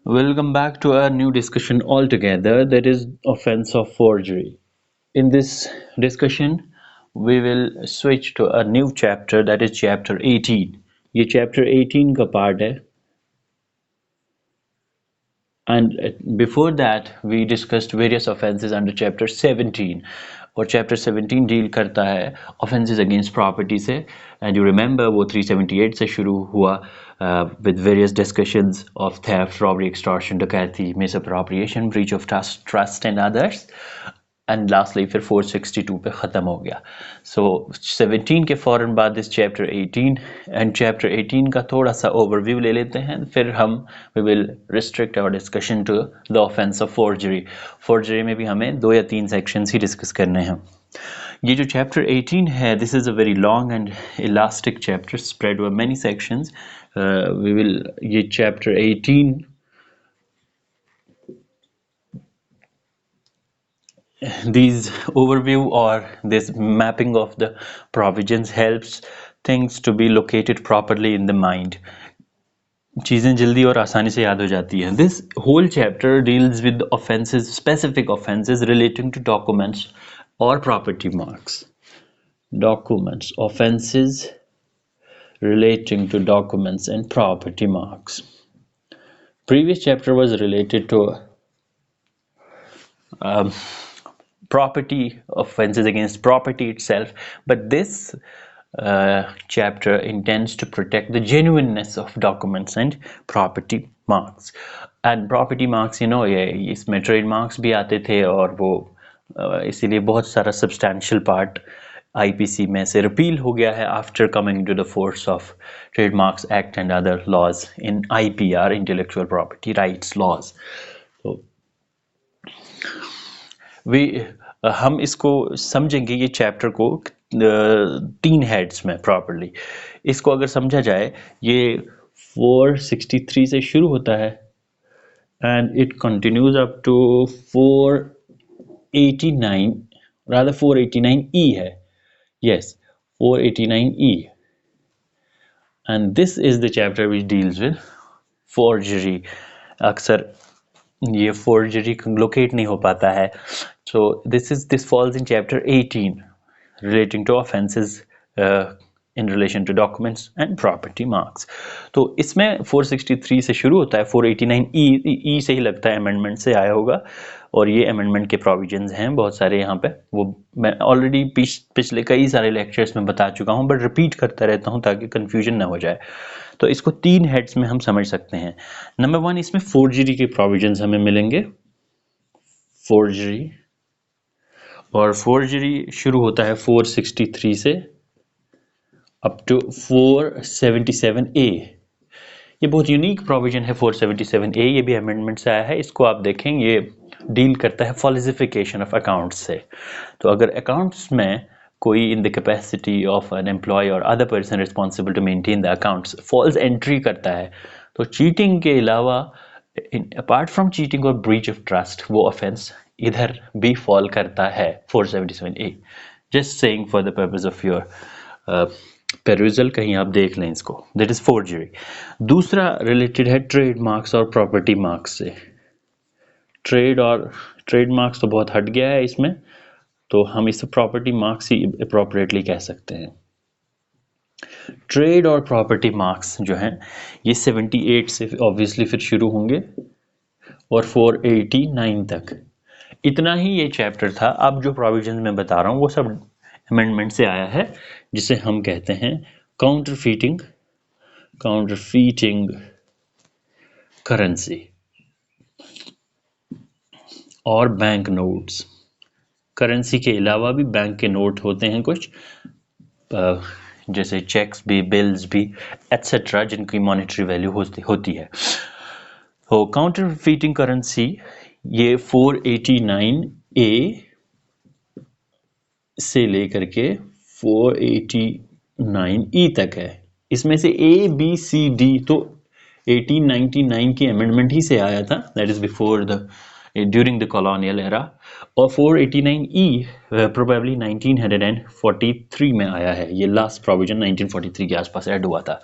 Welcome back to our new discussion altogether, that is offense of forgery. In this discussion, we will switch to a new chapter, that is chapter 18. ये chapter 18 का part है, and before that we discussed various offenses under chapter 17. और chapter 17 deal करता है offenses against property से, and you remember वो 378 से शुरू हुआ with various discussions of theft, robbery, extortion, डकैती, misappropriation, breach of trust and others. And lastly फिर 462 पे ख़त्म हो गया. सो 17 के फ़ौरन बाद इस चैप्टर 18, एंड चैप्टर 18 का थोड़ा सा ओवरव्यू ले लेते हैं, फिर हम we will restrict our discussion to the offence of forgery. Forgery में भी हमें 2 या 3 सेक्शंस ही डिस्कस करने हैं. ये जो चैप्टर 18 है, this is a very long and elastic chapter spread over many sections. We will ये chapter 18 these overview or this mapping of the provisions helps things to be located properly in the mind. चीज़ें जल्दी और आसानी से याद हो जाती हैं. This whole chapter deals with offenses, specific offenses relating to documents or property marks. Documents, offenses relating to documents and property marks. Previous chapter was related to property offenses against property itself, but this chapter intends to protect the genuineness of documents and property marks. And property marks, you know, ये इसमें trademarks भी आते थे, और वो इसीलिए बहुत सारा substantial part IPC में से repeal हो गया है after coming into the force of Trademarks Act and other laws in IPR, intellectual property rights laws. So हम इसको समझेंगे ये चैप्टर को 3 हेड्स में प्रॉपर्ली. इसको अगर समझा जाए, ये 463 से शुरू होता है and it continues up to 489, rather 489E है. Yes, 489E, and this is the chapter which deals with forgery. अक्सर ये फोर्जरी लोकेट नहीं हो पाता है. So this falls in chapter 18 relating to offenses in relation to documents and property marks. तो इसमें 463 से शुरू होता है, 489E से ही लगता है अमेंडमेंट से आया होगा, और ये अमेंडमेंट के प्रोविजंस हैं बहुत सारे यहाँ पे. वो मैं ऑलरेडी पिछले कई सारे लेक्चर्स में बता चुका हूँ, बट रिपीट करता रहता हूँ ताकि कन्फ्यूजन ना हो जाए. तो इसको 3 हेड्स में हम समझ सकते हैं. नंबर 1, इसमें फोर्जरी के प्रोविजंस हमें मिलेंगे. फोर्जरी, और फोर्जरी शुरू होता है 463 से अप टू 477A. ये बहुत यूनिक प्रोविजन है 477A. ये भी अमेंडमेंट से आया है. इसको आप देखें, ये डील करता है फॉल्सिफिकेशन ऑफ अकाउंट्स से. तो अगर अकाउंट्स में कोई in the capacity of an employee और other person responsible to maintain the accounts false entry करता है, तो चीटिंग के अलावा, अपार्ट फ्रॉम चीटिंग और ब्रीच ऑफ ट्रस्ट, वो ऑफेंस इधर भी फॉल करता है 477A. Just saying for the purpose of your perusal, कहीं आप देख लें इसको. That is forgery. दूसरा रिलेटेड है ट्रेड मार्क्स और प्रॉपर्टी मार्क्स से. ट्रेड मार्क्स तो बहुत हट गया है इसमें, तो हम इसे प्रॉपर्टी मार्क्स ही अप्रोप्रिएटली कह सकते हैं. ट्रेड और प्रॉपर्टी मार्क्स जो हैं, ये 78 से ऑब्वियसली फिर शुरू होंगे और 489 तक. इतना ही ये चैप्टर था. अब जो प्रोविजन मैं बता रहा हूँ वो सब अमेंडमेंट से आया है, जिसे हम कहते हैं काउंटरफीटिंग करेंसी और बैंक नोट्स. करेंसी के अलावा भी बैंक के नोट होते हैं कुछ, जैसे चेक्स भी, बिल्स भी, एट्सेट्रा, जिनकी मॉनेटरी वैल्यू होती है. तो काउंटरफीटिंग करेंसी ये 489A से लेकर के 489E तक है. इसमें से A, B, C, D तो 1899 की अमेंडमेंट ही से आया था, that is before the during the colonial era. और 489E प्रोबेबली 1943 में आया है. ये लास्ट प्रोविजन 1943 के आसपास ऐड हुआ था.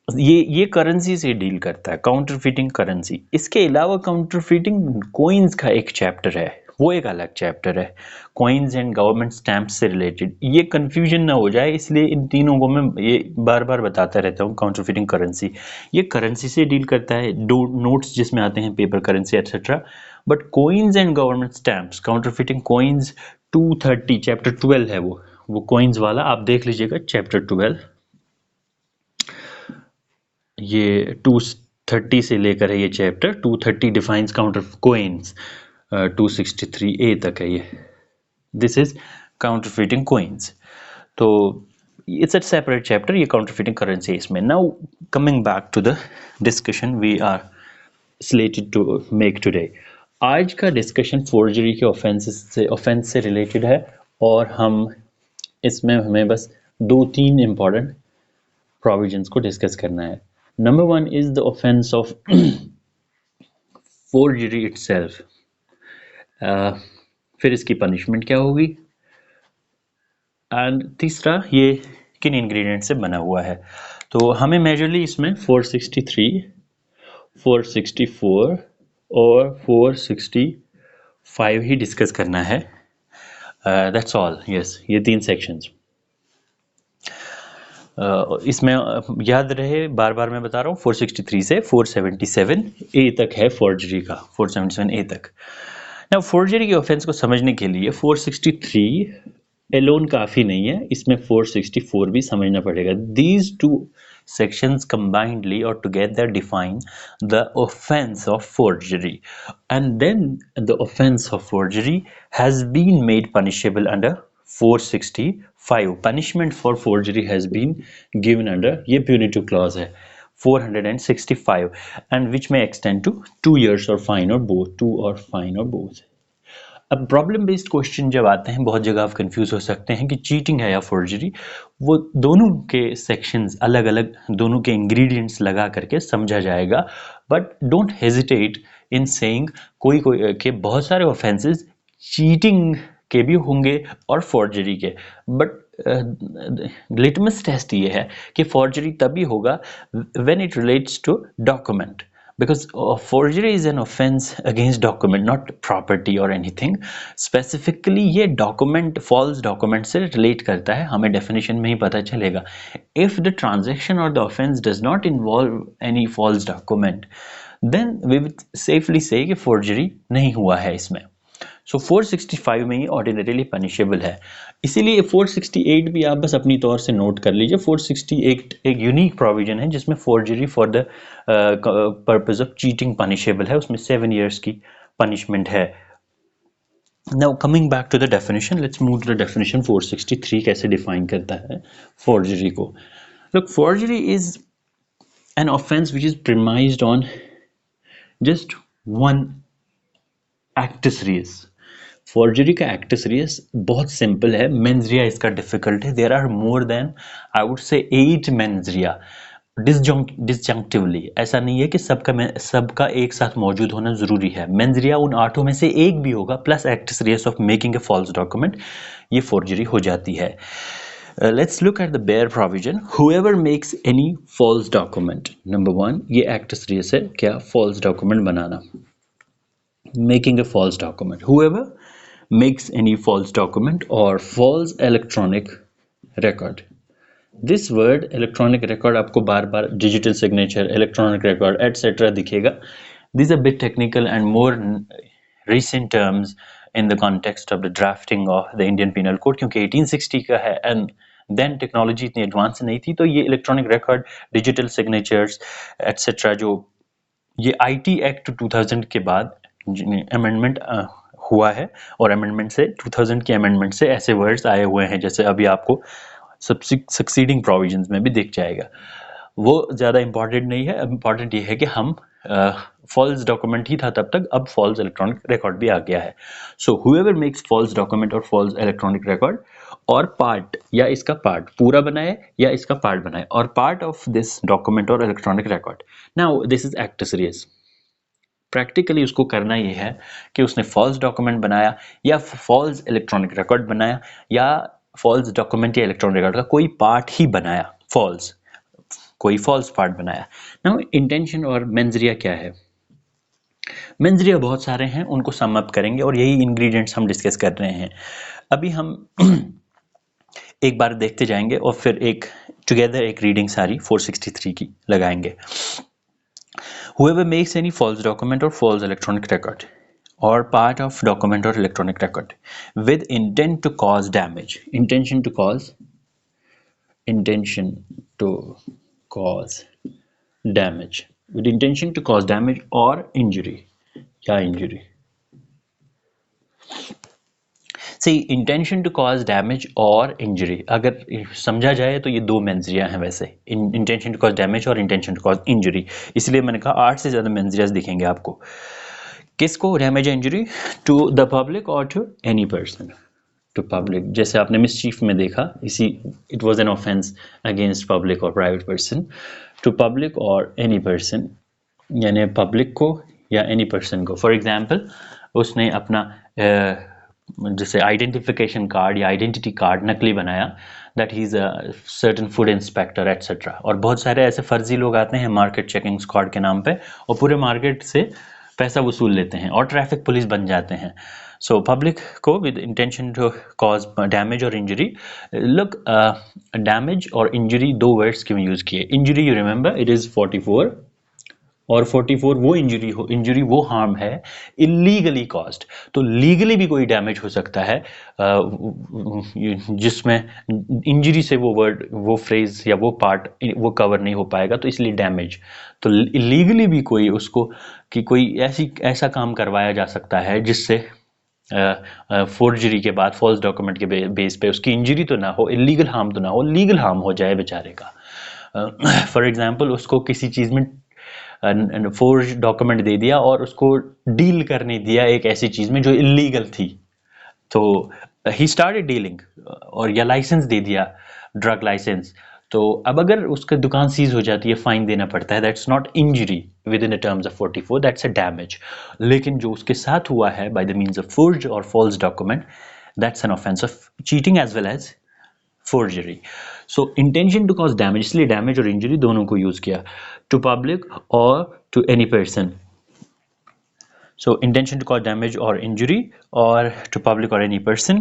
ये करेंसी से डील करता है, काउंटरफीटिंग करेंसी। इसके अलावा काउंटरफीटिंग कॉइन्स का एक चैप्टर है, वो एक अलग चैप्टर है, कॉइन्स एंड गवर्नमेंट स्टैम्प्स से रिलेटेड। ये कंफ्यूजन ना हो जाए इसलिए इन तीनों को मैं ये बार बार बताता रहता हूँ। काउंटरफीटिंग करेंसी ये करेंसी से डील करता है, नोट्स जिसमें आते हैं, paper currency et cetera. But coins and government stamps, counterfeiting coins 230 chapter 12 है वो कॉइन्स वाला आप देख लीजिएगा, चैप्टर 12। ये 230 से लेकर है ये chapter, 230 defines counter coins, 263 A तक है ये। This is counterfeiting coins. तो इट्स अ सेपरेट चैप्टर, ये काउंटरफीटिंग करेंसी इसमें। Now coming back to the discussion we are slated to make today. आज का डिस्कशन फोर्जरी के ऑफेंस से रिलेटेड है, और हम इसमें हमें बस 2-3 इंपॉर्टेंट प्रोविजंस को डिस्कस करना है। Number 1 is the offence of forgery itself. फिर इसकी पनिशमेंट क्या होगी, एंड तीसरा ये किन इंग्रेडिएंट से बना हुआ है। तो हमें मेजरली इसमें 463, 464 और 465 ही डिस्कस करना है। That's all. यस, ये 3 सेक्शंस। इसमें याद रहे, बार बार मैं बता रहा हूँ, 463 से 477 ए तक है फोर्जरी का, 477 ए तक। ना फोर्जरी के ऑफेंस को समझने के लिए 463 एलोन काफ़ी नहीं है, इसमें 464 भी समझना पड़ेगा। These two sections combinedly or together define the offense of forgery, and then the offense of forgery has been made punishable under 465. punishment for forgery has been given under, ये punitive clause है, 465, and which may extend to 2 years or fine or both, 2 or fine or both. अब problem based question जब आते हैं, बहुत जगह आप confuse हो सकते हैं कि चीटिंग है या फोर्जरी। वो दोनों के सेक्शंस अलग अलग, दोनों के इंग्रेडिएंट्स लगा करके समझा जाएगा। But don't hesitate in saying कोई के बहुत सारे ऑफेंसेस चीटिंग के भी होंगे और फोर्जरी के। बट लिटमस टेस्ट ये है कि फोर्जरी तभी होगा when it relates to document, because forgery is an offense against document, not property or anything. Specifically ये document, false document से relate करता है, हमें definition में ही पता चलेगा। If the transaction or the offense does not involve any false document, then we would safely say कि forgery नहीं हुआ है इसमें। सो 465 में ही ऑर्डिनरीली पनिशेबल है, इसीलिए 468 भी आप बस अपनी तौर से नोट कर लीजिए। 468 एक यूनिक प्रोविजन है जिसमें forgery for the purpose of cheating punishable है, उसमें 7 years की पनिशमेंट है। Now coming back to the definition, let's move to the definition. 463 कैसे डिफाइन करता है फोर्जरी को। Look, forgery is an offence which is premised on just one actus reus. Forgery का actus reus बहुत simple है, mens rea इसका difficult है। There are more than, I would say 8 mains रिया डिसजंक्टिवली। ऐसा नहीं है कि सबका एक साथ मौजूद होना जरूरी है। मेंस रिया उन 8 में से एक भी होगा, plus actus reus of making a false document, ये फोर्जरी हो जाती है। Let's look at the bare provision. Whoever makes any false document, number 1 ये एक्टस रियस है, क्या फॉल्स डॉक्यूमेंट बनाना, making a false document. Whoever makes any false document or false electronic record. This word electronic record आपको बार बार digital signature, electronic record etc दिखेगा. These are a bit technical and more recent terms in the context of the drafting of the Indian Penal Code, क्योंकि 1860 का है and then technology इतनी advance नहीं थी, तो ये electronic record, digital signatures etcetera, जो ये आईटी एक्ट 2000 के बाद अमेंडमेंट हुआ है, और अमेंडमेंट से 2000 के अमेंडमेंट से ऐसे वर्ड्स आए हुए हैं, जैसे अभी आपको सक्सीडिंग प्रोविजंस में भी दिख जाएगा। वो ज़्यादा इंपॉर्टेंट नहीं है, इंपॉर्टेंट ये है कि हम फॉल्स डॉक्यूमेंट ही था तब तक, अब फॉल्स इलेक्ट्रॉनिक रिकॉर्ड भी आ गया है। सो हुएवर मेक्स फॉल्स डॉक्यूमेंट और फॉल्स इलेक्ट्रॉनिक रिकॉर्ड और पार्ट, या इसका पार्ट पूरा बनाए या इसका पार्ट बनाए, और पार्ट ऑफ दिस डॉक्यूमेंट और electronic record, now this is act serious. Practically उसको करना ये है कि उसने फॉल्स डॉक्यूमेंट बनाया या फॉल्स इलेक्ट्रॉनिक रिकॉर्ड बनाया, या फॉल्स डॉक्यूमेंट या इलेक्ट्रॉनिक रिकॉर्ड का कोई पार्ट ही बनाया फॉल्स, कोई फॉल्स पार्ट बनाया। नाउ इंटेंशन और मेंजरिया क्या है? मेंजरिया बहुत सारे हैं, उनको सम अप करेंगे और यही इंग्रेडिएंट्स हम डिस्कस कर रहे हैं। अभी हम एक बार देखते जाएंगे और फिर एक टुगेदर एक रीडिंग सारी 463 की लगाएंगे। Whoever makes any false document or false electronic record or part of document or electronic record with intent to cause damage, intention to cause damage, with intention to cause damage or injury या injury. See, intention to cause damage और injury अगर समझा जाए तो ये दो मेंजरिया हैं वैसे, intention to cause damage और intention to cause injury, इसलिए मैंने कहा 8 से ज़्यादा मेंजरियाज दिखेंगे आपको। किसको damage injury? To the public और to any person. To public जैसे आपने मिसचीफ में देखा, इसी it was an offence against public और प्राइवेट पर्सन। टू पब्लिक और एनी पर्सन यानी पब्लिक को या एनी पर्सन को। फॉर एग्जांपल उसने अपना जैसे आइडेंटिफिकेशन कार्ड या आइडेंटिटी कार्ड नकली बनाया, that he is a certain food inspector etcetera. और बहुत सारे ऐसे फर्जी लोग आते हैं मार्केट चेकिंग स्क्वाड के नाम पे और पूरे मार्केट से पैसा वसूल लेते हैं और ट्रैफिक पुलिस बन जाते हैं। सो पब्लिक को with intention to cause damage और इंजरी। लुक, डैमेज और इंजरी दो वर्ड्स क्यों यूज़ किए? Injury you remember it is 44 और 44 वो इंजरी वो हार्म है इलीगली कॉज्ड। तो लीगली भी कोई डैमेज हो सकता है जिसमें इंजरी से वो वर्ड, वो फ्रेज या वो पार्ट वो कवर नहीं हो पाएगा, तो इसलिए डैमेज। तो लीगली भी कोई उसको कि कोई ऐसा काम करवाया जा सकता है जिससे फोर्जरी के बाद फॉल्स डॉक्यूमेंट के बेस पे उसकी इंजरी तो ना हो, इलीगल हार्म तो ना हो, लीगल हार्म हो जाए बेचारे का। फॉर एग्जांपल उसको किसी चीज़ में फोर्ज डॉक्यूमेंट दे दिया और उसको डील करने दिया एक ऐसी चीज़ में जो इलीगल थी, तो ही स्टार्टेड डीलिंग और या लाइसेंस दे दिया, ड्रग लाइसेंस। तो अब अगर उसकी दुकान सीज हो जाती है, फाइन देना पड़ता है, that's not injury within the terms of 44, that's a damage. लेकिन जो उसके साथ हुआ है by the means of forge और false document, that's an offence of cheating as well as forgery. So intention to cause damage, इसलिए damage और injury दोनों को यूज किया, टू पब्लिक और to any person. So intention to cause damage और injury और to public और any person.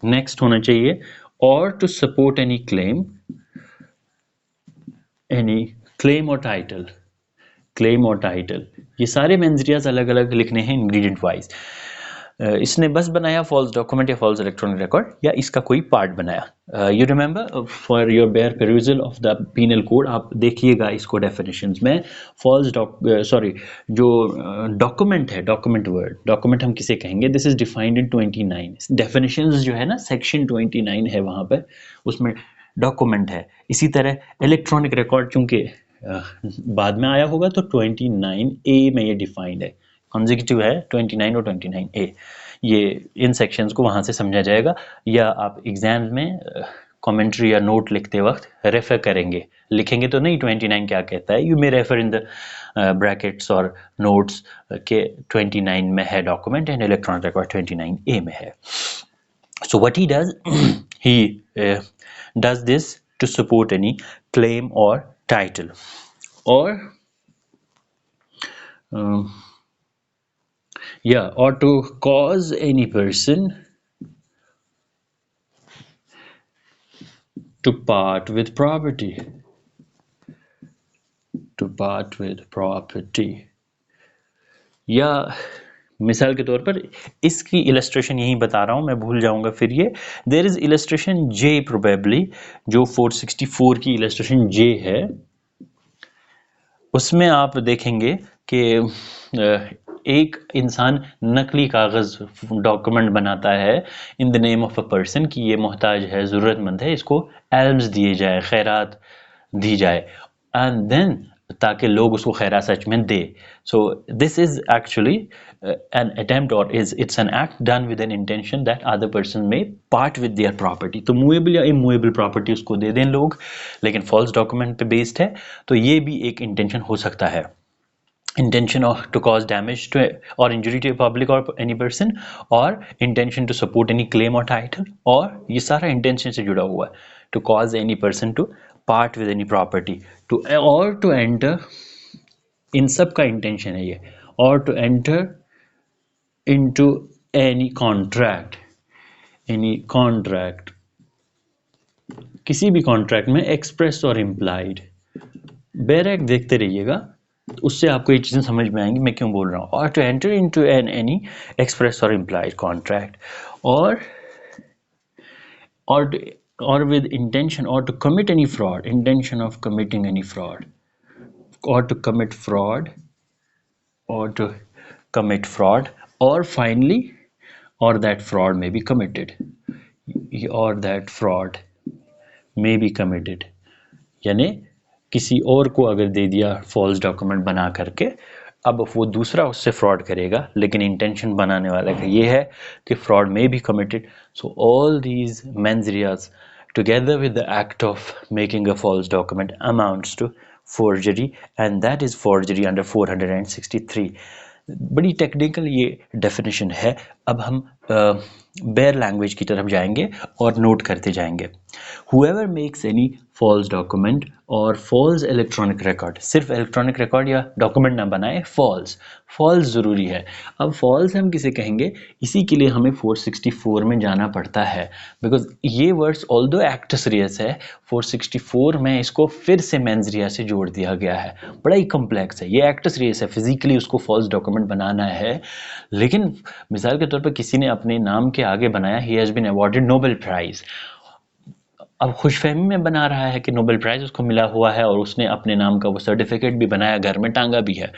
Next होना चाहिए और टू सपोर्ट एनी क्लेम और टाइटल। क्लेम और टाइटल ये सारे मेंजरियाज अलग अलग लिखने हैं इंग्रेडिएंट वाइज। इसने बस बनाया फॉल्स डॉक्यूमेंट या फॉल्स इलेक्ट्रॉनिक रिकॉर्ड या इसका कोई पार्ट बनाया। You remember for your bare perusal of the penal code, आप देखिएगा इसको डेफिनेशंस में। फॉल्स जो डॉक्यूमेंट है, डॉक्यूमेंट वर्ड, डॉक्यूमेंट हम किसे कहेंगे, this is defined in 29 definitions जो है ना, सेक्शन 29 है वहाँ पे, उसमें डॉक्यूमेंट है। इसी तरह इलेक्ट्रॉनिक रिकॉर्ड चूंकि बाद में आया होगा तो 29A में ये डिफाइंड है, कॉन्जिक्यूटिव है 29 और 29A। ये इन सेक्शंस को वहाँ से समझा जाएगा, या आप एग्जाम में कमेंट्री या नोट लिखते वक्त रेफर करेंगे, लिखेंगे तो नहीं 29 क्या कहता है, you may refer in the brackets और नोट्स के 29 में है document and electronic record 29A में है। So what he does, he does this to support any claim और title or or to cause any person to part with property, या मिसाल के तौर पर इसकी इलस्ट्रेशन यही बता रहा हूं, मैं भूल जाऊंगा फिर ये। There is illustration J probably, जो 464 की इलस्ट्रेशन J है, उसमें आप देखेंगे कि एक इंसान नकली कागज़ डॉक्यूमेंट बनाता है इन the name of a person कि ये मोहताज है, ज़रूरतमंद है, इसको एल्म्स दिए जाए, खैरात दी जाए, एंड देन ताकि लोग उसको खैरात सच में दे। So this is actually an attempt or it's an act done with an intention that other person may part with their property। तो मूवेबल या इमूवेबल प्रॉपर्टी उसको दे दें लोग, लेकिन फॉल्स डॉक्यूमेंट पे बेस्ड है, तो ये भी एक इंटेंशन हो सकता है। intention to cause damage to or injury to a public or any person, और intention to support any claim or title, और ये सारा intention से जुड़ा हुआ है। to cause any person to part with any property, to और to enter, इन सब का इंटेंशन है ये, और to enter into any contract, any contract, किसी भी कॉन्ट्रैक्ट में एक्सप्रेस और इम्प्लाइड। बैरक देखते रहिएगा, उससे आपको ये चीज़ें समझ में आएंगी मैं क्यों बोल रहा हूँ। और to enter into any express और implied contract, or with intention, or to commit any fraud, intention of committing any fraud, or to commit fraud, or to commit fraud, or finally, or that fraud may be committed, or that fraud may be committed, यानी किसी और को अगर दे दिया false document बना करके, अब वो दूसरा उससे फ्रॉड करेगा, लेकिन इंटेंशन बनाने वाला का ये है कि फ्रॉड में be committed. So all these mens together with the act of making a false document amounts to forgery, and that is forgery under 463। बड़ी टेक्निकल ये डेफिनेशन है। अब हम बेयर लैंग्वेज की तरफ जाएंगे और नोट करते जाएंगे। whoever makes any false document और false electronic record, सिर्फ इलेक्ट्रॉनिक रिकॉर्ड या डॉक्यूमेंट ना बनाए, फॉल्स ज़रूरी है। अब फॉल्स हम किसे कहेंगे, इसी के लिए हमें 464 में जाना पड़ता है, बिकॉज ये वर्ड्स ऑल्दो एक्टस रियस है, 464 में इसको फिर से मेंस रिया से जोड़ दिया गया है। बड़ा ही कॉम्प्लेक्स है, ये एक्टस रियस है, फिजिकली उसको फॉल्स डॉक्यूमेंट बनाना है। लेकिन मिसाल के तौर पर किसी ने अपने नाम के आगे बनाया, he has been awarded Nobel prize, अब खुशफहमी में बना रहा है कि नोबेल प्राइज़ उसको मिला हुआ है और उसने अपने नाम का वो सर्टिफिकेट भी बनाया, घर में टांगा भी है।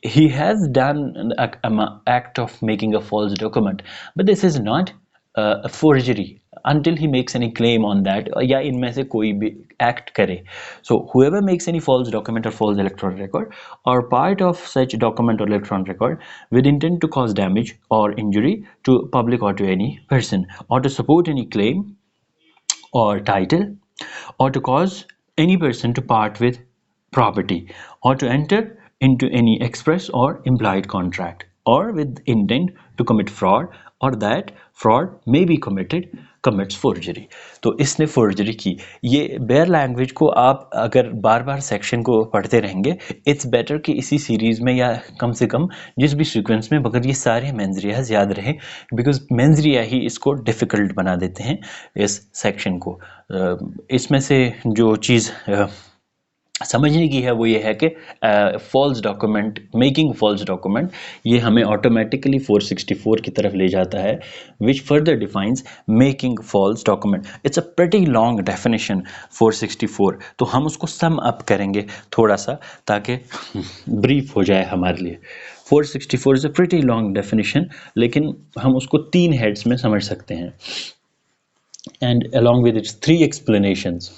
He has done an act of making a false document, but this is not a forgery until he makes any claim on that, या इनमें से कोई भी act करे। So whoever makes any false document or false electronic record or part of such document or electronic record with intent to cause damage or injury to public or to any person, or to support any claim or title, or to cause any person to part with property, or to enter into any express or implied contract, or with intent to commit fraud, or that fraud may be committed, commits forgery। तो इसने forgery की। ये bear language को आप अगर बार बार section को पढ़ते रहेंगे, इट्स बेटर कि इसी सीरीज़ में या कम से कम जिस भी सीक्वेंस में, मगर ये सारे मेंस याद रहे, बिकॉज मेंस ही इसको डिफ़िकल्ट बना देते हैं इस सेक्शन को। इसमें से जो चीज़ समझने की है वो ये है कि false document, making false document, ये हमें ऑटोमेटिकली 464 की तरफ ले जाता है, which further defines making false document. It's a pretty long definition 464, तो हम उसको सम अप करेंगे थोड़ा सा ताकि ब्रीफ हो जाए हमारे लिए। 464 is a pretty long definition, लेकिन हम उसको 3 हेड्स में समझ सकते हैं, and along with its 3 explanations।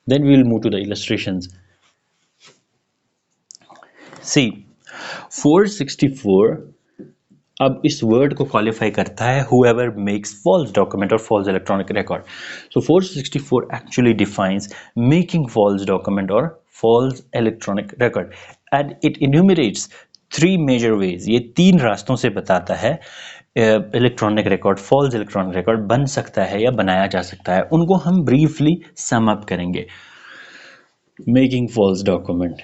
Then we will move to the illustrations. See, 464 अब इस वर्ड को क्वालिफाई करता है whoever makes false document or false electronic record. So 464 actually defines making false document or false electronic record, and it enumerates 3 major ways. ये 3 रास्तों से बताता है electronic record, false electronic record बन सकता है या बनाया जा सकता है। उनको हम ब्रीफली सम अप करेंगे। Making false document,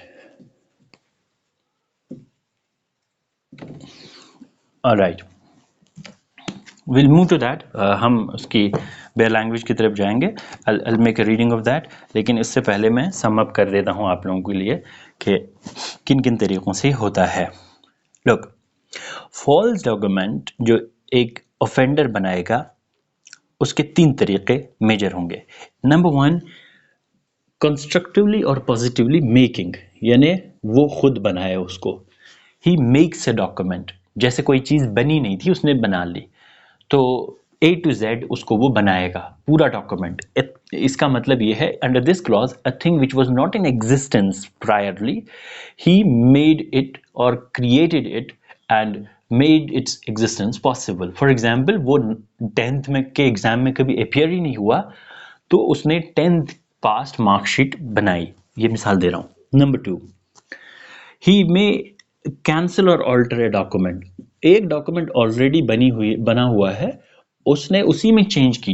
alright, will move to that. हम उसकी बेयर लैंग्वेज की तरफ जाएंगे, I'll make a reading of that, लेकिन इससे पहले मैं सम अप कर देता हूँ आप लोगों के लिए कि किन किन तरीक़ों से होता है। लुक, फॉल्स डॉक्यूमेंट जो एक ऑफेंडर बनाएगा उसके 3 तरीके मेजर होंगे। नंबर 1, कंस्ट्रक्टिवली और पॉजिटिवली मेकिंग, यानी वो खुद बनाए उसको। ही मेक्स अ डॉक्यूमेंट, जैसे कोई चीज़ बनी नहीं थी उसने बना ली, तो A to Z उसको वो बनाएगा पूरा डॉक्यूमेंट। इसका मतलब ये है, under this clause a thing which was not in existence priorly, he made it और created it and made its existence possible. For example, वो 10th में के एग्जाम में कभी अपियर ही नहीं हुआ, तो उसने 10th पास्ट मार्कशीट बनाई। ये मिसाल दे रहा हूँ। नंबर 2, ही में कैंसिल और ऑल्टर ए डॉक्यूमेंट, एक डॉक्यूमेंट ऑलरेडी बना हुआ है, उसने उसी में चेंज की,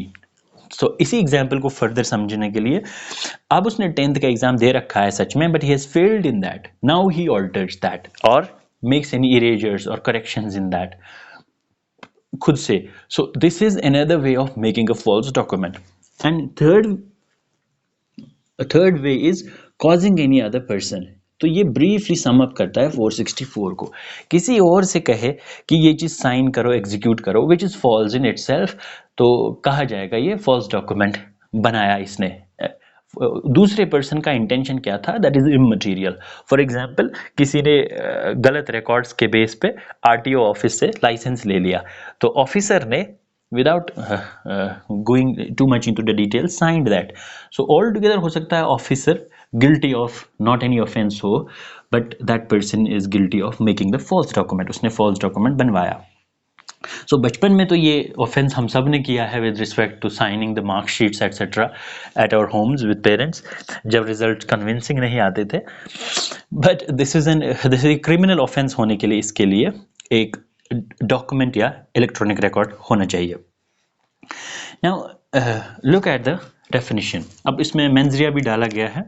सो इसी एग्जाम्पल को फर्दर समझने के लिए, अब उसने 10th का एग्जाम दे रखा है सच में, but he has failed in that, now he alters that और मेक्स एनी इरेजर्स और करेक्शंस इन दैट खुद से. So this is another way of making a false document. And third way is causing any other person. तो ये briefly sum up करता है 464 को. किसी और से कहे कि ये चीज़ साइन करो, एग्जीक्यूट करो, which is falls in itself, तो कहा जाएगा ये फॉल्स डॉक्यूमेंट बनाया इसने. दूसरे पर्सन का इंटेंशन क्या था, दैट इज इममटीरियल. फॉर एग्जाम्पल, किसी ने गलत रिकॉर्ड्स के बेस पे आरटीओ ऑफिस से लाइसेंस ले लिया, तो ऑफिसर ने without going too much into the details signed that. So altogether हो सकता है officer guilty of not any offense हो, but that person is guilty of making the false document. उसने false document बनवाया. सो बचपन में तो ये ऑफेंस हम सब ने किया है with respect to signing the marksheets etcetera at our homes with parents, जब रिजल्ट कन्विंसिंग नहीं आते थे. But this is criminal offence होने के लिए इसके लिए एक डॉक्यूमेंट या इलेक्ट्रॉनिक रिकॉर्ड होना चाहिए. Now look at the definition. अब इसमें मेंजरिया भी डाला गया है.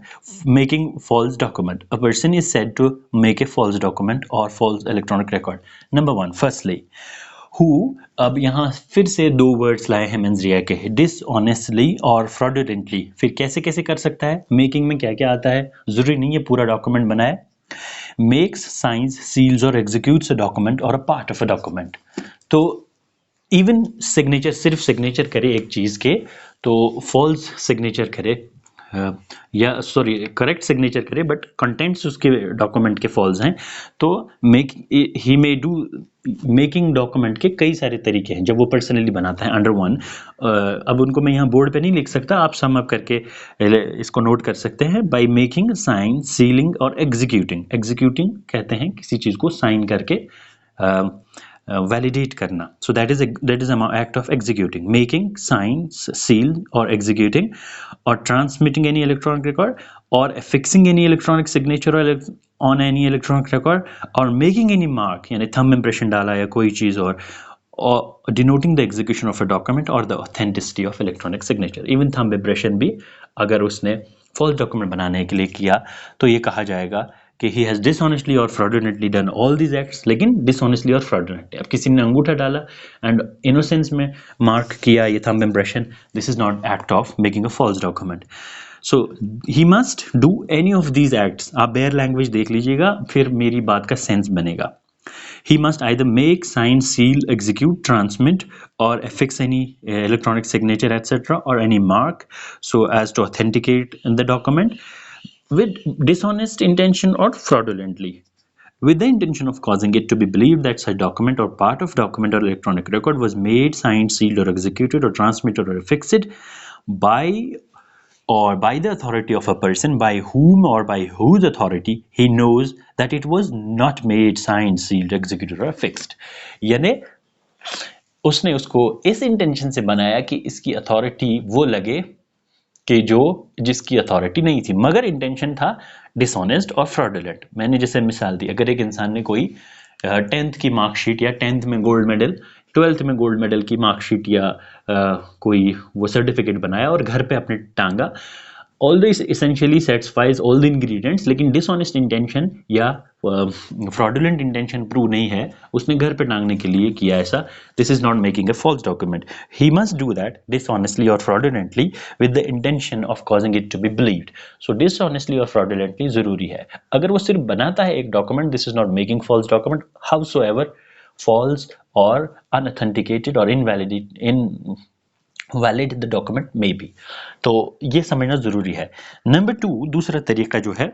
Making false document, a person is said to make a false document और false electronic record. Number 1, firstly who. अब यहाँ फिर से 2 वर्ड्स लाए हैं मेंजरिया के, डिसऑनेस्टली और फ्रॉडुलेंटली. फिर कैसे कैसे कर सकता है, मेकिंग में क्या क्या आता है, जरूरी नहीं है पूरा डॉक्यूमेंट बनाए. मेक्स, साइंस, सील्स और एग्जीक्यूट्स अ डॉक्यूमेंट और a part of a document. तो इवन सिग्नेचर, सिर्फ सिग्नेचर करे एक चीज़ के, तो फॉल्स सिग्नेचर करे या सॉरी करेक्ट सिग्नेचर करे बट कंटेंट्स उसके डॉक्यूमेंट के फॉल्स हैं, तो ही मे डू मेकिंग डॉक्यूमेंट के कई सारे तरीके हैं जब वो पर्सनली बनाता है अंडर वन. अब उनको मैं यहाँ बोर्ड पे नहीं लिख सकता, आप सम अप करके इसको नोट कर सकते हैं. बाय मेकिंग, साइन, सीलिंग और एग्जीक्यूटिंग. एग्जीक्यूटिंग कहते हैं किसी चीज़ को साइन करके वैलिडेट करना. So that is act of executing. Making, sign, seal और एग्जीक्यूटिंग, और ट्रांसमिटिंग एनी इलेक्ट्रॉनिक रिकॉर्ड, और fixing any electronic signature on any electronic record, और मेकिंग एनी मार्क यानी थंब इम्प्रेशन डाला या कोई चीज़, और denoting the execution of a document और the authenticity of electronic signature. Even thumb impression भी अगर उसने फॉल्स डॉक्यूमेंट बनाने के लिए किया तो ये कहा जाएगा कि he has dishonestly or fraudulently done all these acts. लेकिन dishonestly और fraudulently, अब किसी ने अंगूठा डाला and innocence में मार्क किया ये thumb impression, this is not act of making a false document. So he must do any of these acts. आप bare language देख लीजिएगा, फिर मेरी बात का सेंस बनेगा. He must either make, sign, seal, execute, transmit, or affix any electronic signature, etc., or any mark so as to authenticate the document with dishonest intention or fraudulently, with the intention of causing it to be believed that such document or part of document or electronic record was made, signed, sealed, or executed, or transmitted, or affixed by the authority of a person by whom or by whose authority he knows that it was not made, signed, sealed, executed, or affixed. यानी उसने उसको इस intention से बनाया कि इसकी authority वो लगे कि जो जिसकी अथॉरिटी नहीं थी, मगर इंटेंशन था डिसऑनेस्ट और फ्रॉडुलेंट. मैंने जैसे मिसाल दी, अगर एक इंसान ने कोई 10th की मार्कशीट या 10th में गोल्ड मेडल, 12th में गोल्ड मेडल की मार्कशीट या कोई वो सर्टिफिकेट बनाया और घर पे अपने टांगा, all this essentially satisfies all the ingredients, लेकिन डिसऑनेस्ट इंटेंशन या फ्रॉडुलेंट इंटेंशन प्रूव नहीं है, उसने घर पे टांगने के लिए किया ऐसा, this is not making a false document. He must do that dishonestly और fraudulently with the intention of causing it to be believed. So dishonestly और फ्रॉडुलेंटली जरूरी है. अगर वो सिर्फ बनाता है एक document, this is not making false document, howsoever false or unauthenticated or invalid the document may be. तो ये समझना जरूरी है. नंबर 2, दूसरा तरीका जो है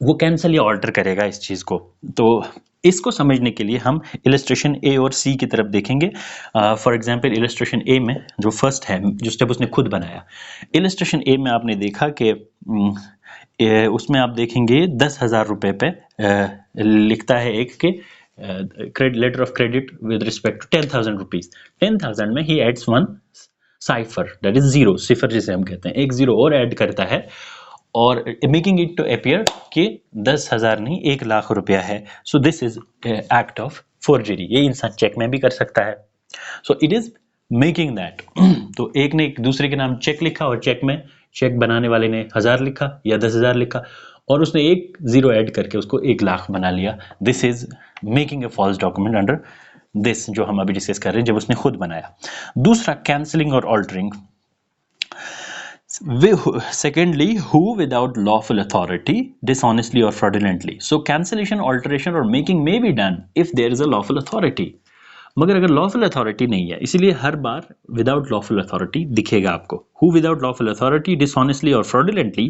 वो कैंसिल या ऑल्टर करेगा इस चीज को. तो इसको समझने के लिए हम इलस्ट्रेशन ए और सी की तरफ देखेंगे. फॉर एग्जांपल इलस्ट्रेशन ए में जो फर्स्ट है, जो स्टेप उसने खुद बनाया, इलस्ट्रेशन ए में आपने देखा कि उसमें आप देखेंगे 10,000 रुपए पे लिखता है एक के letter of credit with respect to 10,000 rupees. 10,000 में ही adds one cipher, that is zero, cipher जिसे हम कहते हैं, एक जीरो और ऐड करता है और मेकिंग इट टू अपीयर कि 10,000 नहीं 1,00,000 रुपया है. सो this is act of forgery. ये इंसान चेक में भी कर सकता है. So it is making that तो एक ने एक दूसरे के नाम चेक लिखा और चेक में चेक बनाने वाले ने 1000 लिखा या 10,000 लिखा और उसने एक जीरो ऐड करके उसको 1,00,000 बना लिया. This is making a false document under this जो हम अभी डिस्कस कर रहे हैं जब उसने खुद बनाया. दूसरा कैंसलिंग और altering. Secondly, who without lawful authority, dishonestly or fraudulently. So cancellation, alteration or making may be done if there is a lawful authority. मगर अगर lawful authority नहीं है, इसीलिए हर बार without lawful authority दिखेगा आपको. Who without lawful authority, dishonestly or fraudulently,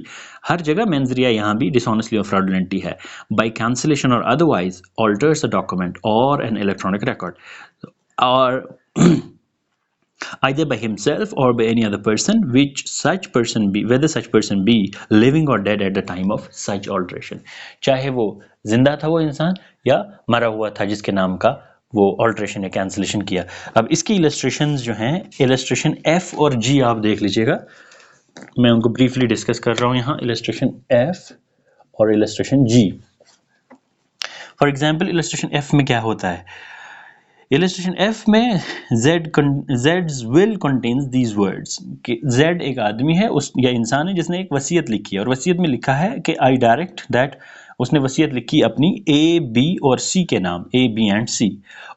हर जगह मेंजरिया यहाँ भी dishonestly or fraudulently है. By cancellation or otherwise alters a document or an electronic record, or either by himself or by any other person, which such person be, whether such person be living or dead at the time of such alteration. चाहे वो जिंदा था वो इंसान या मरा हुआ था जिसके नाम का वो ऑल्ट्रेशन या कैंसिलेशन किया. अब इसकी इलस्ट्रेशंस जो हैं, इलस्ट्रेशन F और G आप देख लीजिएगा, मैं उनको ब्रीफली डिस्कस कर रहा हूँ यहाँ. इलस्ट्रेशन F और illustration G. For example illustration F में क्या होता है? इलस्ट्रेशन F में Z's will contains these words कि Z एक आदमी है उस या इंसान है जिसने एक वसीयत लिखी है और वसीयत में लिखा है कि I direct that, उसने वसीयत लिखी अपनी A, B और C के नाम, A, B and C,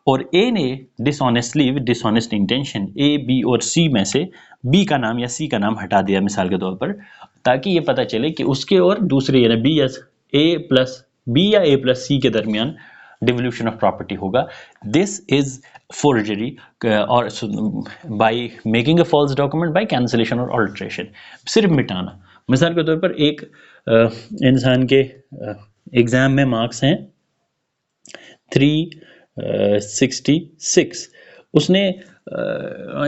और A ने dishonestly with dishonest intention A, B और C में से B का नाम या C का नाम हटा दिया मिसाल के तौर पर, ताकि ये पता चले कि उसके और दूसरे यानी B या A प्लस B या A प्लस C के दरमियान डिवोल्यूशन ऑफ प्रॉपर्टी होगा. दिस इज फोर्जरी और by making a false document by cancellation और ऑल्ट्रेशन. सिर्फ मिटाना. मिसाल के तौर पर एक इंसान के एग्जाम में मार्क्स हैं 366, उसने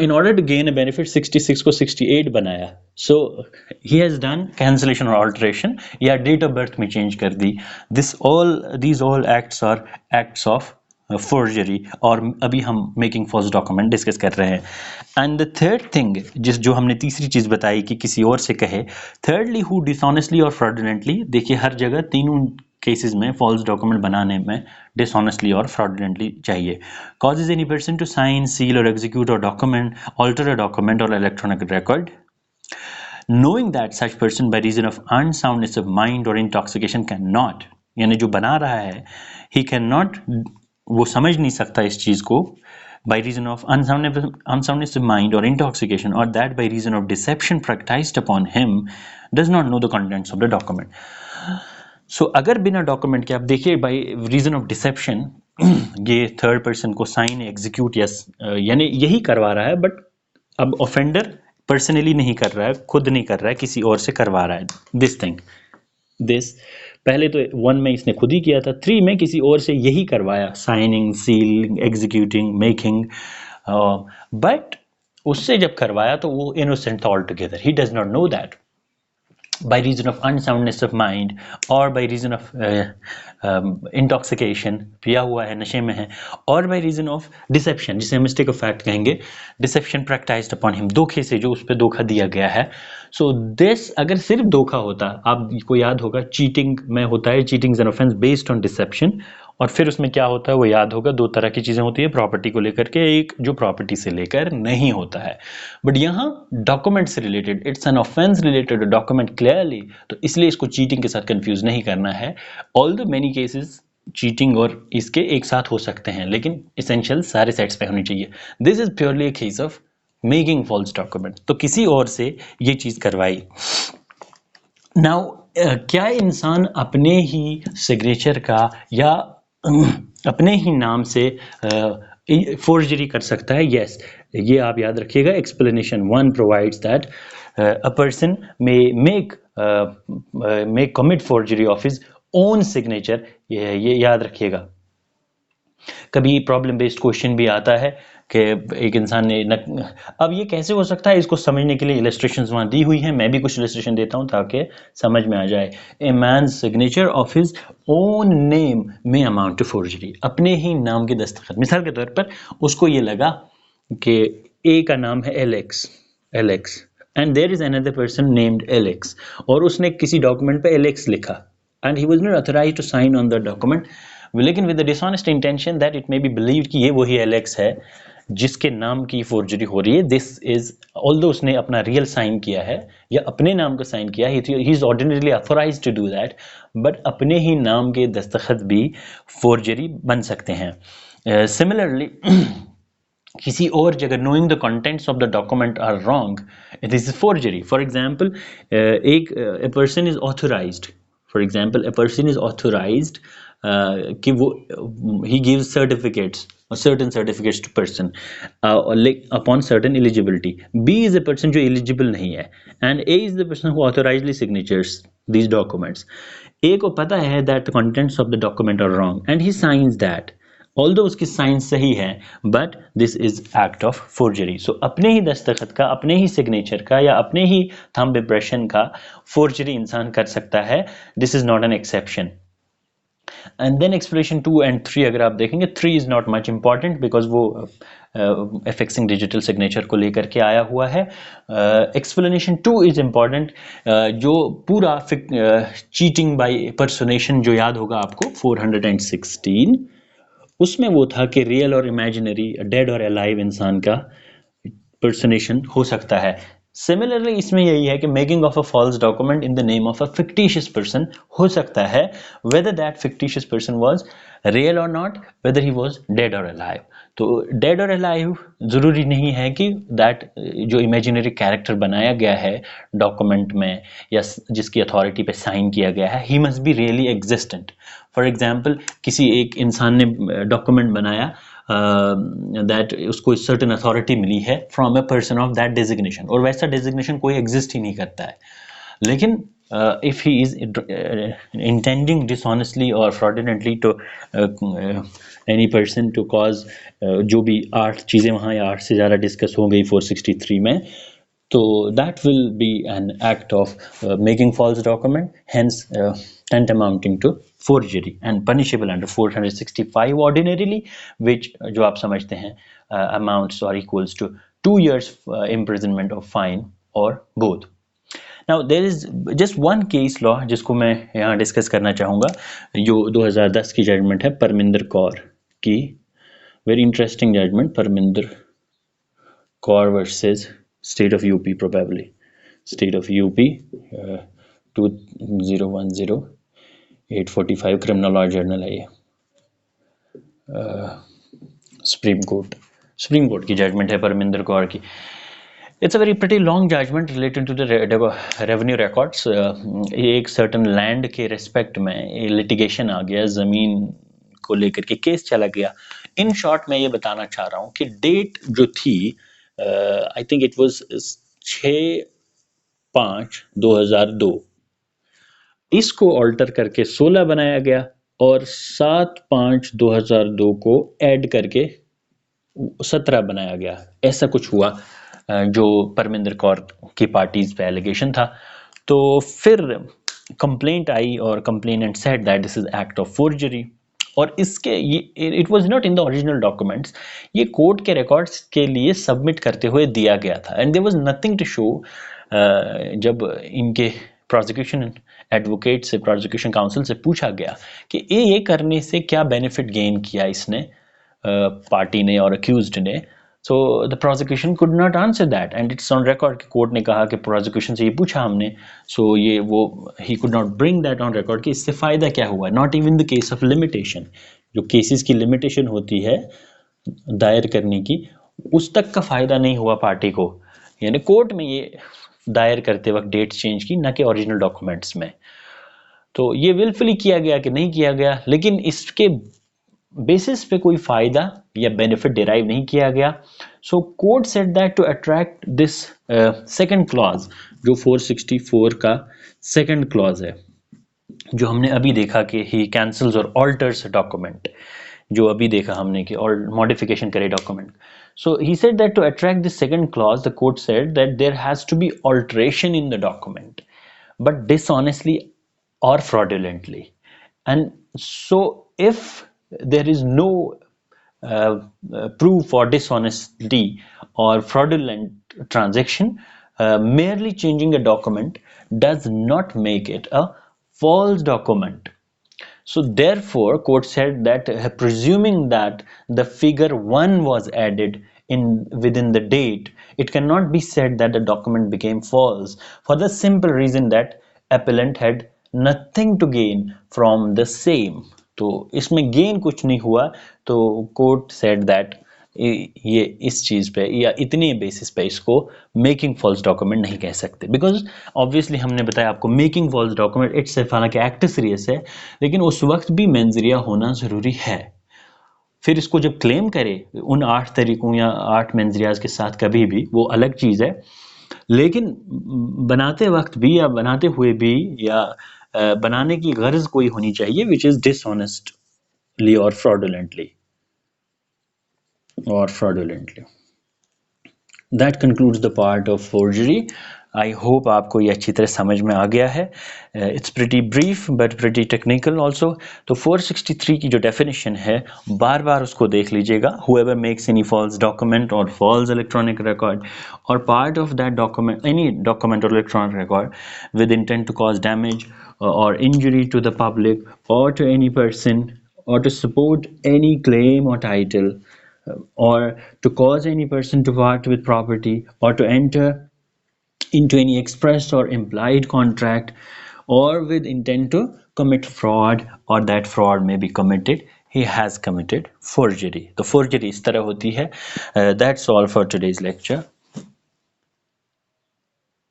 in order to gain a benefit 66 को 68 बनाया. So he has done cancellation or alteration या date of birth में change कर दी. These all acts are acts of forgery और अभी हम making false document डिस्कस कर रहे हैं. And the third thing जो हमने तीसरी चीज़ बताई कि किसी और से कहे, thirdly who dishonestly or fraudulently, देखिए हर जगह तीनों केसेस में फॉल्स डॉक्यूमेंट बनाने में डिसऑनेस्टली और फ्रॉडुलेंटली चाहिए. Causes any person to sign, seal और एग्जीक्यूट और डॉक्यूमेंट, ऑल्टर अ डॉक्यूमेंट और electronic record, knowing that such person by reason of unsoundness of mind or intoxication cannot, यानी जो बना रहा है he cannot, वो समझ नहीं सकता इस चीज़ को, by reason of unsoundness of mind or intoxication, or that by reason of deception practiced upon him does not know the contents of the document. So अगर बिना डॉक्यूमेंट के आप देखिए बाय रीजन ऑफ डिसेप्शन ये third person को sign execute यानी यही करवा रहा है, बट अब ऑफेंडर पर्सनली नहीं कर रहा है, खुद नहीं कर रहा है, किसी और से करवा रहा है. दिस पहले तो 1 में इसने खुद ही किया था, 3 में किसी और से यही करवाया, signing, ceiling, executing, making, but उससे जब करवाया तो वो इनोसेंट था all together. He does not know that. By reason of unsoundness of mind or by reason of intoxication, पिया हुआ है, नशे में है, or by reason of deception, जिसे mistake of fact कहेंगे, deception practiced upon him, धोखे से जो उस पर धोखा दिया गया है. So this अगर सिर्फ धोखा होता, आपको याद होगा चीटिंग में होता है, cheating is an offence based on deception, और फिर उसमें क्या होता है वो याद होगा, 2 तरह की चीज़ें होती है प्रॉपर्टी को लेकर के, एक जो प्रॉपर्टी से लेकर नहीं होता है. बट यहाँ डॉक्यूमेंट से related, it's an offence related document clearly, तो इसलिए इसको चीटिंग के साथ कंफ्यूज नहीं करना है. All the many cases cheating और इसके एक साथ हो सकते हैं, लेकिन इसेंशियल सारे सेट्स पे होनी चाहिए. This is purely a case of making false document. तो किसी और से ये चीज़ करवाई. नाउ क्या इंसान अपने ही सिग्नेचर का या अपने ही नाम से फोर्जरी कर सकता है? यस, ये आप याद रखिएगा. Explanation 1 provides that a person may commit forgery of his own signature. ये याद रखिएगा. कभी प्रॉब्लम बेस्ड क्वेश्चन भी आता है कि एक इंसान ने अब ये कैसे हो सकता है, इसको समझने के लिए इलस्ट्रेशंस वहाँ दी हुई हैं. मैं भी कुछ इलस्ट्रेशन देता हूँ ताकि समझ में आ जाए. A man signature of his own name में अमाउंट टू फोर्जरी, अपने ही नाम के दस्तखत. मिसाल के तौर पर उसको ये लगा कि ए का नाम है Alex and there is another person named Alex, और उसने किसी डॉक्यूमेंट पे एलेक्स लिखा and he was not authorized to sign on the document, लेकिन with the dishonest intention that it may be believed कि ये वही एलेक्स है जिसके नाम की फोर्जरी हो रही है, दिस इज ऑल्दो उसने अपना रियल साइन किया है या अपने नाम का साइन किया है, he is ordinarily authorised to do that, but अपने ही नाम के दस्तखत भी फोर्जरी बन सकते हैं। सिमिलरली किसी और जगह knowing the contents of the document are wrong, this is forgery. For example, a person is authorized, for example a person is authorized कि वो he gives certificates or certain certificates to person upon certain eligibility. B is a person जो eligible नहीं है, and A is the person who authorizedly signatures these documents. A को पता है that the contents of the document are wrong and he signs that, although उसकी sign सही है, but this is act of forgery. So अपने ही दस्तखत का, अपने ही सिग्नेचर का या अपने ही थंब इंप्रेशन का फोर्जरी इंसान कर सकता है. This is not an exception. And then explanation 2 and 3 अगर आप देखेंगे, 3 is not much important because वो एफिक्सिंग डिजिटल सिग्नेचर को लेकर के आया हुआ है. Explanation 2 is important. जो पूरा चीटिंग बाय पर्सोनेशन जो याद होगा आपको 416, उसमें वो था कि रियल और इमेजिनरी, डेड और अलाइव इंसान का पर्सनेशन हो सकता है. सिमिलरली इसमें यही है कि making of a false document in the name of a fictitious person हो सकता है, whether that fictitious person was real और not, whether he was dead और अलाइव. तो डेड और अलाइव जरूरी नहीं है कि दैट जो इमेजिनरी कैरेक्टर बनाया गया है डॉक्यूमेंट में या जिसकी अथॉरिटी पे साइन किया गया है, he must be really existent. For example किसी एक इंसान ने डॉक्यूमेंट बनाया दैट उसको सर्टेन अथॉरिटी मिली है from a person of that designation, और वैसा डेजिग्नेशन कोई एग्जिस्ट ही नहीं करता है, लेकिन if he is intending dishonestly or fraudulently to any person to cause जो भी 8 चीज़ें वहाँ या 8 से ज़्यादा डिस्कस हो गई 463 में, तो that will be an act of making false document, hence tantamounting to forgery and punishable under 465 ordinarily, which जो आप समझते हैं amounts or equals to 2 years imprisonment or fine or both. Now there is just one case law जिसको मैं यहाँ discuss करना चाहूँगा, जो 2010 की जजमेंट है परमिंदर कौर की. Very interesting judgment, Parminder Kaur versus state of UP, probably state of UP 2010 845 criminal law journal है ये. सुप्रीम कोर्ट की जजमेंट है परमिंदर कौर की. It's a very pretty long judgment related to the revenue records. एक certain land के respect में litigation आ गया, ज़मीन को लेकर के केस चला गया. In short मैं ये बताना चाह रहा हूँ कि डेट जो थी I think it was 6/5/2002, इसको ऑल्टर करके 16 बनाया गया और 7/5/2002 को ऐड करके 17 बनाया गया. ऐसा कुछ हुआ जो परमिंदर कौर की पार्टीज पे एलिगेशन था. तो फिर कंप्लेंट आई और complainant said that this is act of forgery, और इसके ये it was not in the original documents, ये कोर्ट के रिकॉर्ड्स के लिए सबमिट करते हुए दिया गया था. And there was nothing to show. जब इनके प्रोसिक्यूशन एडवोकेट से, प्रोसिक्यूशन काउंसिल से पूछा गया कि ये करने से क्या बेनिफिट गेन किया इसने, पार्टी ने और अक्यूज्ड ने, so the prosecution could not answer that and it's on record कि कोर्ट ने कहा कि prosecution से ये पूछा हमने, so ये वो he could not bring that on record कि इससे फ़ायदा क्या हुआ. not even the case of limitation, जो cases की limitation होती है दायर करने की, उस तक का फ़ायदा नहीं हुआ पार्टी को. यानी कोर्ट में ये दायर करते वक्त डेट्स चेंज की, ना कि ओरिजिनल डॉक्यूमेंट्स में. तो ये विलफुली किया गया कि नहीं किया गया, लेकिन इसके बेसिस पे कोई फायदा या बेनिफिट डिराइव नहीं किया गया. So court said that to attract this second clause, जो 464 का सेकंड क्लॉज है, जो हमने अभी देखा कि ही कैंसल्स और ऑल्टर्स डॉक्यूमेंट, जो अभी देखा हमने कि और मॉडिफिकेशन करे document. So he said that to attract this second clause the court said that there has to be alteration in the document but dishonestly or fraudulently. And so if there is no proof for dishonesty or fraudulent transaction, merely changing a document does not make it a false document. So therefore court said that presuming that the figure 1 was added within the date, it cannot be said that the document became false for the simple reason that appellant had nothing to gain from the same. तो इसमें gain कुछ नहीं हुआ, तो court said that ये इस चीज पे या इतने बेसिस पे इसको मेकिंग फॉल्स डॉक्यूमेंट नहीं कह सकते, बिकॉज ऑब्वियसली हमने बताया आपको मेकिंग फॉल्स डॉक्यूमेंट इट्स हालांकि एक्ट सीरियस है, लेकिन उस वक्त भी मेंजरिया होना जरूरी है। फिर इसको जब क्लेम करे उन 8 तरीकों या 8 मेंजरियाज के साथ कभी भी, वो अलग चीज है, लेकिन बनाते वक्त भी या बनाते हुए भी या बनाने की गर्ज कोई होनी चाहिए विच इज डिसऑनेस्टली और fraudulently. That concludes the part of forgery. I hope आपको ये अच्छी तरह समझ में आ गया है. It's pretty brief but pretty technical also. तो 463 की जो definition है बार बार उसको देख लीजिएगा. Whoever makes any false document or false electronic record or part of that document, any document or electronic record with intent to cause damage or injury to the public or to any person or to support any claim or title or to cause any person to part with property or to enter into any expressed or implied contract or with intent to commit fraud or that fraud may be committed, he has committed forgery. तो forgery इस तरह होती है. That's all for today's lecture.